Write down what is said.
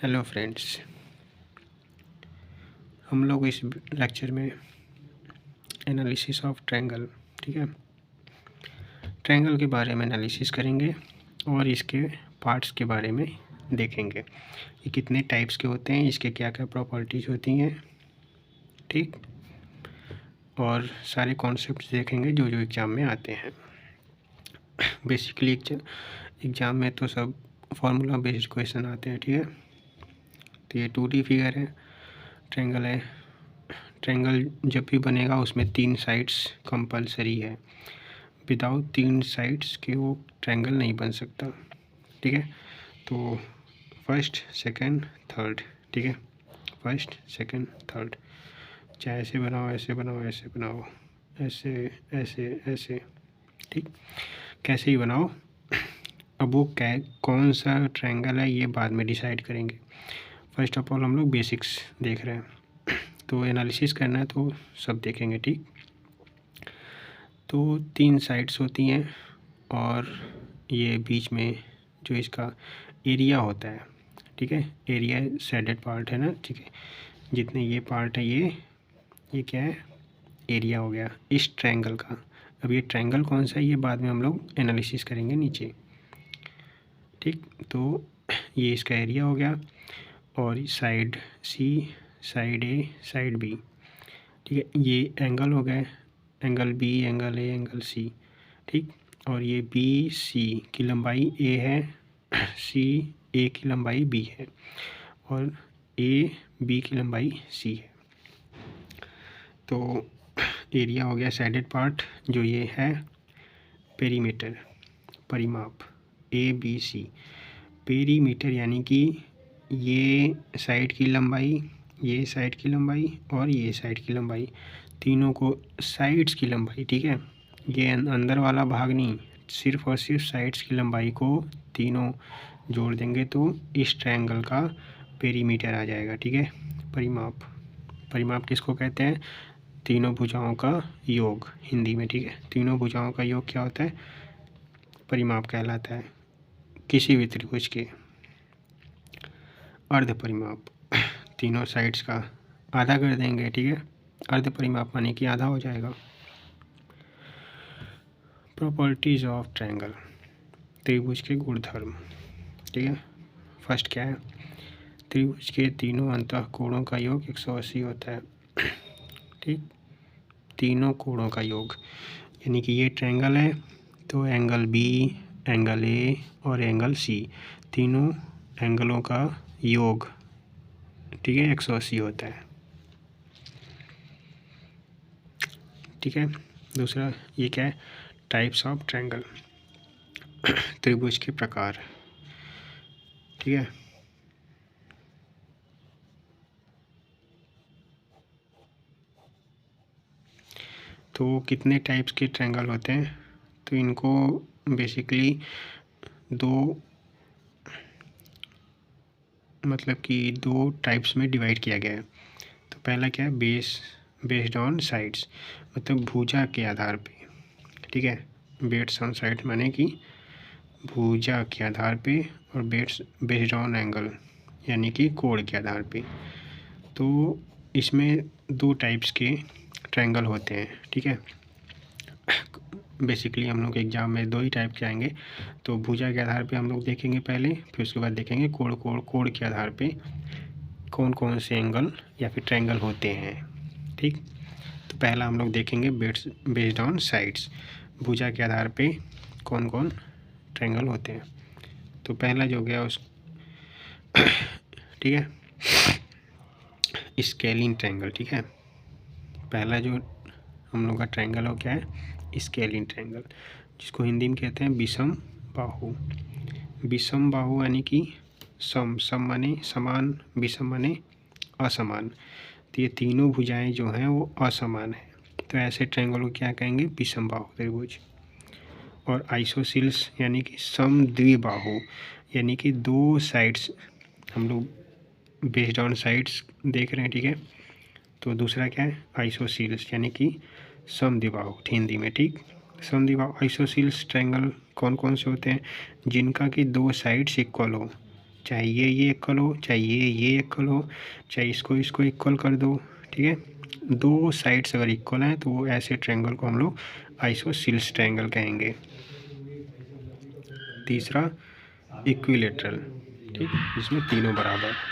Hello friends, हम लोग इस लेक्चर में एनालिसिस ऑफ ट्रायंगल, ठीक है, ट्रायंगल के बारे में एनालिसिस करेंगे और इसके पार्ट्स के बारे में देखेंगे। ये कितने टाइप्स के होते हैं, इसके क्या क्या प्रॉपर्टीज़ होती हैं, ठीक, और सारे कॉन्सेप्ट्स देखेंगे जो जो एग्ज़ाम में आते हैं। बेसिकली एग्ज़ाम में तो सब फार्मूला बेस्ड क्वेश्चन आते हैं, ठीक है। तो ये 2D फिगर है, ट्रायंगल है। ट्रायंगल जब भी बनेगा उसमें 3 साइड्स कंपलसरी है। विदाउट 3 साइड्स के वो ट्रायंगल नहीं बन सकता, ठीक है। तो फर्स्ट, सेकंड, थर्ड, ठीक है, फर्स्ट, सेकंड, थर्ड, चाहे ऐसे बनाओ, ऐसे बनाओ, ऐसे बनाओ, ऐसे ऐसे ऐसे, ठीक, कैसे ही बनाओ। अब वो कौन सा ट्रायंगल है ये बाद में डिसाइड करेंगे। फर्स्ट ऑफ ऑल हम लोग बेसिक्स देख रहे हैं, तो एनालिसिस करना है तो सब देखेंगे, ठीक। तो 3 साइड्स होती हैं और ये बीच में जो इसका एरिया होता है, ठीक है, एरिया शेडेड पार्ट है ना, ठीक है, जितने ये पार्ट है ये क्या है, एरिया हो गया इस ट्रायंगल का। अब ये ट्रायंगल कौन सा है ये बाद में हम लोग एनालिसिस करेंगे नीचे, ठीक। तो ये इसका एरिया हो गया और side C, side A, side B, ठीक है, ये एंगल हो गए, angle B, angle A, angle C, ठीक। और ये बी सी की लंबाई ए है, सी ए की लंबाई बी है और ए बी की लंबाई सी है। तो एरिया हो गया साइडेड पार्ट, जो ये है पेरीमीटर, परिमाप, ए बी सी। पेरीमीटर यानी कि ये साइड की लंबाई, ये साइड की लंबाई और ये साइड की लंबाई, तीनों को साइड्स की लंबाई, ठीक है, ये अंदर वाला भाग नहीं, सिर्फ और सिर्फ साइड्स की लंबाई को तीनों जोड़ देंगे तो इस ट्रायंगल का पेरीमीटर आ जाएगा, ठीक है। परिमाप, परिमाप किसको कहते हैं, तीनों भुजाओं का योग हिंदी में, ठीक है। तीनों भुजाओं का योग क्या होता है, परिमाप कहलाता है किसी भी त्रिभुज के। अर्ध परिमाप, तीनों साइड्स का आधा कर देंगे, ठीक है, अर्ध परिमाप माने कि आधा हो जाएगा। प्रॉपर्टीज ऑफ ट्रायंगल, त्रिभुज के गुणधर्म, ठीक है। फर्स्ट क्या है, त्रिभुज के तीनों अंतःकोणों का योग 180 होता है, ठीक, तीनों कोणों का योग, यानी कि ये ट्रायंगल है तो एंगल बी, एंगल ए और एंगल सी, तीनों एंगलों का योग, ठीक है, 180 होता है, ठीक है। दूसरा ये क्या है, टाइप्स ऑफ ट्रायंगल, त्रिभुज के प्रकार, ठीक है। तो कितने टाइप्स के ट्रायंगल होते हैं, तो इनको बेसिकली दो, मतलब कि 2 टाइप्स में डिवाइड किया गया है। तो पहला क्या है, बेस्ड ऑन साइड्स, मतलब भुजा के आधार पे, ठीक है, बेस्ड ऑन साइड माने कि भुजा के आधार पे, और बेस्ड ऑन एंगल यानी कि कोण के आधार पे। तो इसमें 2 टाइप्स के ट्रायंगल होते हैं, ठीक है। बेसिकली हम लोग एग्जाम में 2 ही टाइप के आएंगे, तो भुजा के आधार पे हम लोग देखेंगे पहले, फिर उसके बाद देखेंगे कोण के आधार पे कौन कौन से एंगल या फिर ट्रायंगल होते हैं, ठीक। तो पहला हम लोग देखेंगे बेस्ड ऑन साइड्स, भुजा के आधार पे कौन कौन ट्रायंगल होते हैं। तो पहला जो गया उस ठीक है, स्केलिन ट्रायंगल, ठीक है। पहला जो हम लोग का ट्रायंगल हो क्या है, स्केलिन ट्रायंगल, जिसको हिंदी में कहते हैं विषम बाहु। विषम बाहु यानी कि सम माने समान, विषम माने असमान, तो ये तीनों भुजाएं जो हैं वो असमान हैं, तो ऐसे ट्रायंगल को क्या कहेंगे, विषम बाहु त्रिभुज। और आइसोसील्स यानी कि समद्विबाहु, यानी कि 2 साइड्स, हम लोग बेस्ड ऑन साइड्स देख रहे हैं, ठीक है। तो दूसरा क्या है, आइसोसील्स यानी कि समद्विबाहु हिंदी में, ठीक। समद्विबाहु आइसोसील्स ट्रायंगल कौन कौन से होते हैं, जिनका कि 2 साइड्स इक्वल हो, चाहे ये इक्वल हो, चाहे ये इक्वल हो, चाहे इसको इक्वल कर दो, ठीक है। दो साइड्स अगर इक्वल हैं तो वो ऐसे ट्रायंगल को हम लोग आइसोसेलेस ट्रायंगल कहेंगे। तीसरा इक्विलैटरल, ठीक, जिसमें तीनों बराबर।